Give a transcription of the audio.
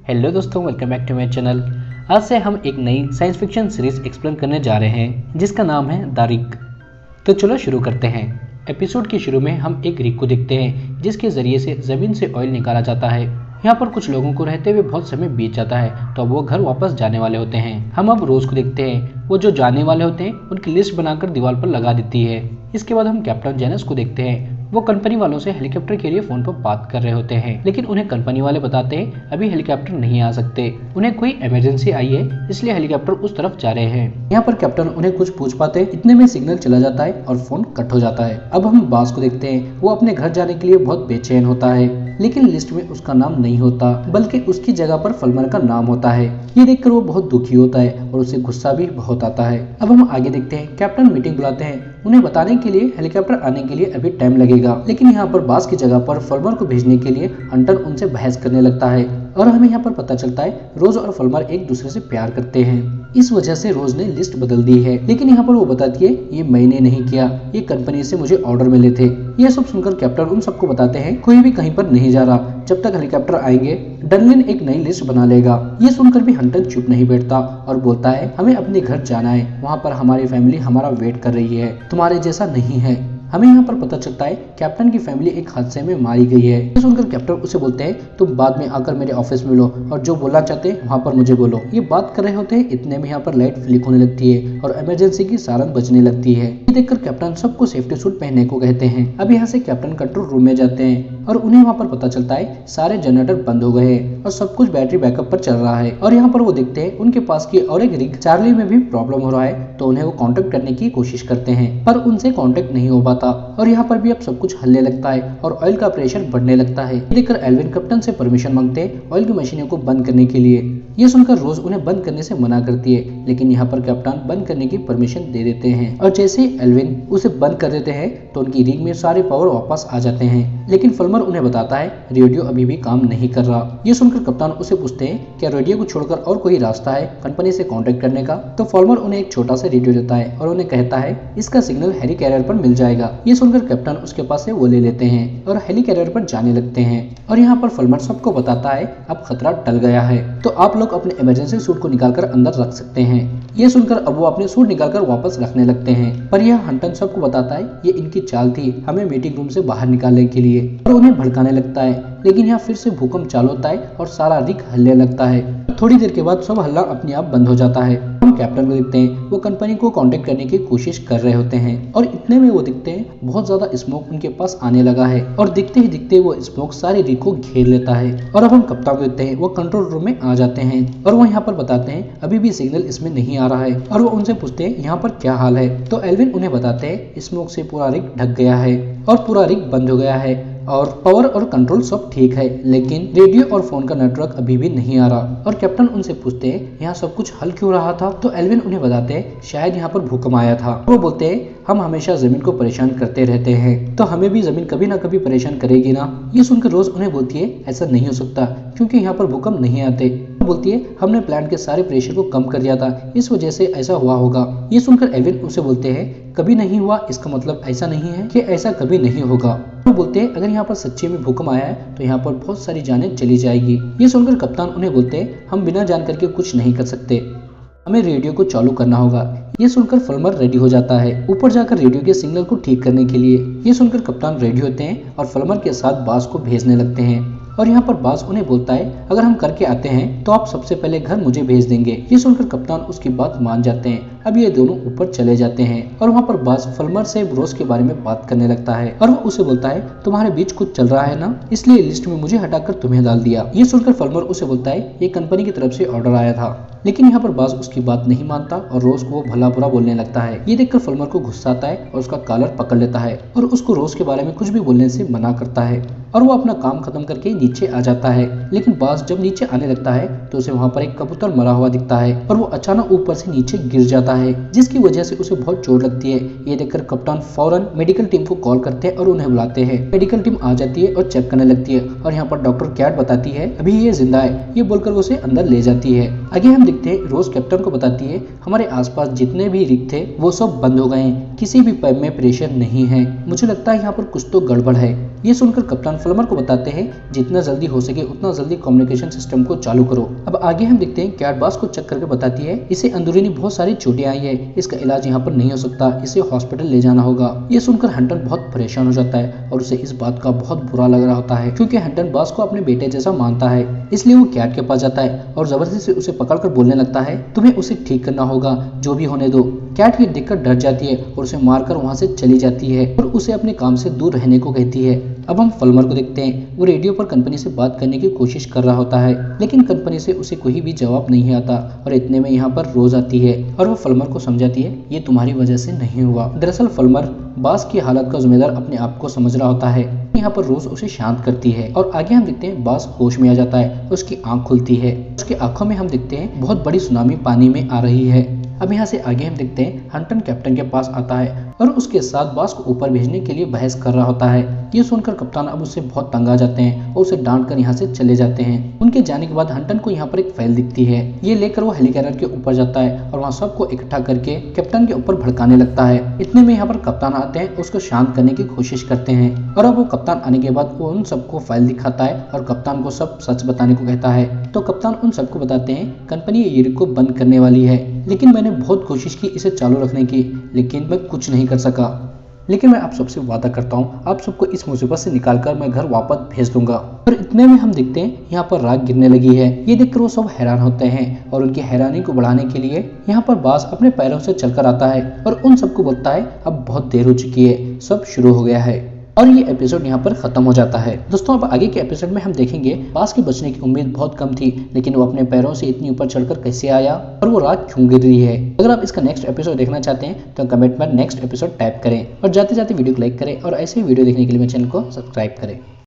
Hello दोस्तों, welcome back to my channel. आज से हम एक नई साइंस फिक्शन सीरीज एक्सप्लेन करने जा रहे हैं जिसका नाम है द रिग। तो चलो शुरू करते हैं। एपिसोड के शुरू में हम एक रिग को देखते हैं जिसके जरिए से जमीन से ऑयल निकाला जाता है। यहाँ पर कुछ लोगों को रहते हुए बहुत समय बीत जाता है तो अब वो घर वापस जाने वाले होते हैं। हम अब रोज को देखते हैं, वो जो जाने वाले होते हैं उनकी लिस्ट बनाकर दीवार पर लगा देती है। इसके बाद हम कैप्टन जेनस को देखते हैं, वो कंपनी वालों से हेलीकॉप्टर के लिए फोन पर बात कर रहे होते हैं, लेकिन उन्हें कंपनी वाले बताते हैं अभी हेलीकॉप्टर नहीं आ सकते, उन्हें कोई इमरजेंसी आई है इसलिए हेलीकॉप्टर उस तरफ जा रहे हैं। यहाँ पर कैप्टन उन्हें कुछ पूछ पाते, इतने में सिग्नल चला जाता है और फोन कट हो जाता है। अब हम बास को देखते हैं, वो अपने घर जाने के लिए बहुत बेचैन होता है, लेकिन लिस्ट में उसका नाम नहीं होता बल्कि उसकी जगह पर फलमर का नाम होता है। ये देखकर वो बहुत दुखी होता है और उसे गुस्सा भी बहुत आता है। अब हम आगे देखते हैं, कैप्टन मीटिंग बुलाते हैं, उन्हें बताने के लिए हेलीकॉप्टर आने के लिए अभी टाइम लगेगा, लेकिन यहाँ पर बास की जगह पर फलमर को भेजने के लिए हंटर उनसे बहस करने लगता है और हमें यहाँ पर पता चलता है रोज और फलमर एक दूसरे से प्यार करते हैं। इस वजह से रोज ने लिस्ट बदल दी है, लेकिन यहाँ पर वो बताती है ये मैंने नहीं किया, ये कंपनी से मुझे ऑर्डर मिले थे। ये सब सुनकर कैप्टन उन सबको बताते हैं कोई भी कहीं पर नहीं जा रहा, जब तक हेलीकॉप्टर आएंगे डनलिन एक नई लिस्ट बना लेगा। ये सुनकर भी हंटर चुप नहीं बैठता और बोलता है हमें अपने घर जाना है, वहाँ पर हमारी फैमिली हमारा वेट कर रही है, तुम्हारे जैसा नहीं है। हमें यहाँ पर पता चलता है कैप्टन की फैमिली एक हादसे में मारी गई है। ये सुनकर कैप्टन उसे बोलते हैं तुम बाद में आकर मेरे ऑफिस में मिलो और जो बोलना चाहते हैं वहाँ पर मुझे बोलो। ये बात कर रहे होते हैं, इतने में यहाँ पर लाइट फ्लिक होने लगती है और इमरजेंसी की सायरन बजने लगती है। ये देखकर कैप्टन सबको सेफ्टी सूट पहनने को कहते हैं। अब यहाँ से कैप्टन कंट्रोल रूम में जाते हैं और उन्हें वहाँ पर पता चलता है सारे जनरेटर बंद हो गए हैं और सब कुछ बैटरी बैकअप पर चल रहा है। और यहाँ पर वो देखते हैं उनके पास की और एक रिग चार्ली में भी प्रॉब्लम हो रहा है, तो उन्हें वो कांटेक्ट करने की कोशिश करते हैं पर उनसे कांटेक्ट नहीं हो पाता और यहाँ पर भी अब सब कुछ हलने लगता है और ऑयल का प्रेशर बढ़ने लगता है। देखकर एल्विन कैप्टन से परमिशन मांगते हैं ऑयल की मशीनों को बंद करने के लिए। ये सुनकर रोज उन्हें बंद करने से मना करती है, लेकिन यहाँ पर कैप्टन बंद करने की परमिशन दे देते हैं और जैसे ही एल्विन उसे बंद कर देते हैं तो उनकी रिग में सारे पावर वापस आ जाते हैं, लेकिन फलमर उन्हें बताता है रेडियो अभी भी काम नहीं कर रहा। ये सुनकर कप्तान उसे पूछते हैं क्या रेडियो को छोड़कर और कोई रास्ता है कंपनी से कांटेक्ट करने का, तो फलमर उन्हें एक छोटा सा रेडियो देता है और उन्हें कहता है इसका सिग्नल हेली कैरियर पर मिल जाएगा। ये सुनकर कैप्टन उसके पास से वो ले लेते हैं और हेली कैरियर पर जाने लगते हैं और यहाँ पर फलमर सबको बताता है अब खतरा टल गया है तो आप लोग अपने इमरजेंसी सूट को निकालकर अंदर रख सकते हैं। ये सुनकर अब वो अपने सूट निकालकर वापस रखने लगते हैं, पर यह हंटन सबको बताता है ये इनकी चाल थी हमें मीटिंग रूम से बाहर निकालने के लिए और उन्हें भड़काने लगता है। लेकिन यहाँ फिर से भूकंप चालू होता है और सारा रिग हिलने लगता है। थोड़ी देर के बाद सब हल्ला अपने आप बंद हो जाता है। हम कैप्टन को देखते हैं, वो कंपनी को कांटेक्ट करने की कोशिश कर रहे होते हैं और इतने में वो दिखते हैं बहुत ज्यादा स्मोक उनके पास आने लगा है और दिखते ही दिखते वो स्मोक सारे रिग को घेर लेता है। और अब हम कप्तान को देखते हैं, वो कंट्रोल रूम में आ जाते हैं और वो यहाँ पर बताते हैं अभी भी सिग्नल इसमें नहीं आ रहा है और वो उनसे पूछते हैं यहाँ पर क्या हाल है, तो एल्विन उन्हें बताते हैं स्मोक से पूरा रिग ढक गया है और पूरा रिग बंद हो गया है और पावर और कंट्रोल सब ठीक है, लेकिन रेडियो और फोन का नेटवर्क अभी भी नहीं आ रहा। और कैप्टन उनसे पूछते हैं यहाँ सब कुछ हल क्यों रहा था, तो एल्विन उन्हें बताते हैं शायद यहाँ पर भूकंप आया था। वो बोलते हैं हम हमेशा जमीन को परेशान करते रहते हैं तो हमें भी जमीन कभी ना कभी परेशान करेगी ना। ये सुनकर रोज उन्हें बोलती है ऐसा नहीं हो सकता क्योंकि यहाँ पर भूकंप नहीं आते। बोलती है हमने प्लांट के सारे प्रेशर को कम कर दिया था, इस वजह से ऐसा हुआ होगा। ये सुनकर एल्विन उसे बोलते हैं कभी नहीं हुआ इसका मतलब ऐसा नहीं है कि ऐसा कभी नहीं होगा। वो बोलते हैं अगर यहाँ पर सच्चे में भूकंप आया है तो यहाँ पर बहुत सारी जानें चली जाएगी। ये सुनकर कप्तान उन्हें बोलते हैं हम बिना जान करके कुछ नहीं कर सकते, हमें रेडियो को चालू करना होगा। ये सुनकर फलमर रेडी हो जाता है ऊपर जाकर रेडियो के सिग्नल को ठीक करने के लिए। ये सुनकर कप्तान रेडी होते हैं और फलमर के साथ बास को भेजने लगते हैं और यहाँ पर बास उन्हें बोलता है अगर हम करके आते हैं तो आप सबसे पहले घर मुझे भेज देंगे। ये सुनकर कप्तान उसकी बात मान जाते हैं। अब ये दोनों ऊपर चले जाते हैं और वहाँ पर बास फलमर से रोज के बारे में बात करने लगता है और वो उसे बोलता है तुम्हारे बीच कुछ चल रहा है ना, इसलिए लिस्ट में मुझे हटाकर तुम्हें डाल दिया। ये सुनकर फलमर उसे बोलता है ये कंपनी की तरफ से ऑर्डर आया था, लेकिन यहाँ पर बास उसकी बात नहीं मानता और रोज को भला बुरा बोलने लगता है। ये देखकर फलमर को गुस्सा आता है और उसका कॉलर पकड़ लेता है और उसको रोज के बारे में कुछ भी बोलने से मना करता है और वो अपना काम खत्म करके नीचे आ जाता है। लेकिन बास जब नीचे आने लगता है तो उसे वहाँ पर एक कबूतर मरा हुआ दिखता है और वो अचानक ऊपर से नीचे गिर जाता जाता है, जिसकी वजह से उसे बहुत चोट लगती है। ये देखकर कप्तान फौरन मेडिकल टीम को कॉल करते हैं और उन्हें बुलाते हैं। मेडिकल टीम आ जाती है और चेक करने लगती है और यहाँ पर डॉक्टर कैट बताती है अभी ये जिंदा है, ये बोलकर उसे अंदर ले जाती है। आगे हम देखते हैं रोज कैप्टन को बताती है हमारे आसपास जितने भी रिग थे वो सब बंद हो गए हैं, किसी भी पाइप में प्रेशर नहीं है, मुझे लगता है यहाँ पर कुछ तो गड़बड़ है। ये सुनकर कप्तान फ्लमर को बताते हैं जितना जल्दी हो सके उतना जल्दी कम्युनिकेशन सिस्टम को चालू करो। अब आगे हम देखते हैं कैट बास को चेक करके बताती है इसे अंदरूनी बहुत सारी चोटें आई है, इसका इलाज यहाँ पर नहीं हो सकता, इसे हॉस्पिटल ले जाना होगा। ये सुनकर हंटर बहुत परेशान हो जाता है और उसे इस बात का बहुत बुरा लग रहा होता है क्योंकि हंटर बास को अपने बेटे जैसा मानता है। इसलिए वो कैट के पास जाता है और जबरदस्ती से उसे पकड़कर बोलने लगता है तुम्हें उसे ठीक करना होगा, जो भी होने दो। कैट ये देखकर डर जाती है और उसे मारकर वहां से चली जाती है और उसे अपने काम से दूर रहने को कहती है। अब हम फलमर को देखते हैं, वो रेडियो पर कंपनी से बात करने की कोशिश कर रहा होता है लेकिन कंपनी से उसे कोई भी जवाब नहीं आता और इतने में यहाँ पर रोज आती है और वो फलमर को समझाती है ये तुम्हारी वजह से नहीं हुआ। दरअसल फलमर बास की हालत का जिम्मेदार अपने आप को समझ रहा होता है। यहाँ पर रोज उसे शांत करती है और आगे हम देखते हैं बास होश में आ जाता है, उसकी आंख खुलती है, उसकी आंखों में हम देखते हैं बहुत बड़ी सुनामी पानी में आ रही है। अब यहाँ से आगे हम देखते हैं हंटन कैप्टन के पास आता है और उसके साथ बास को ऊपर भेजने के लिए बहस कर रहा होता है। ये सुनकर कप्तान अब उससे बहुत तंग आ जाते हैं और उसे डांट कर यहाँ से चले जाते हैं। उनके जाने के बाद हंटन को यहाँ पर एक फाइल दिखती है, ये लेकर वो हेलीकॉप्टर के ऊपर जाता है और वहाँ सबको इकट्ठा करके कैप्टन के ऊपर भड़काने लगता है। इतने में यहाँ पर कप्तान आते हैं, उसको शांत करने की कोशिश करते हैं और अब वो कप्तान आने के बाद वो उन सबको फाइल दिखाता है और कप्तान को सब सच बताने को कहता है। तो कप्तान उन सबको बताते हैं कंपनी ये रिग को बंद करने वाली है, लेकिन मैंने बहुत कोशिश की इसे चालू रखने की, लेकिन मैं कुछ नहीं कर सका। लेकिन मैं आप सबसे वादा करता हूँ आप सबको इस मुसीबत से निकालकर मैं घर वापस भेज दूंगा। और इतने में हम देखते हैं यहाँ पर राख गिरने लगी है। ये देखकर वो सब हैरान होते हैं और उनकी हैरानी को बढ़ाने के लिए यहाँ पर बास अपने पैरों से चलकर आता है और उन सबको बोलता है अब बहुत देर हो चुकी है, सब शुरू हो गया है। और ये एपिसोड यहाँ पर खत्म हो जाता है। दोस्तों अब आगे के एपिसोड में हम देखेंगे बास के बचने की उम्मीद बहुत कम थी, लेकिन वो अपने पैरों से इतनी ऊपर चढ़कर कैसे आया और वो रात क्यों गिर रही है। अगर आप इसका नेक्स्ट एपिसोड देखना चाहते हैं तो कमेंट में नेक्स्ट एपिसोड टाइप करें और जाते जाते वीडियो को लाइक करें और ऐसे वीडियो देखने के लिए मेरे चैनल को सब्सक्राइब करें।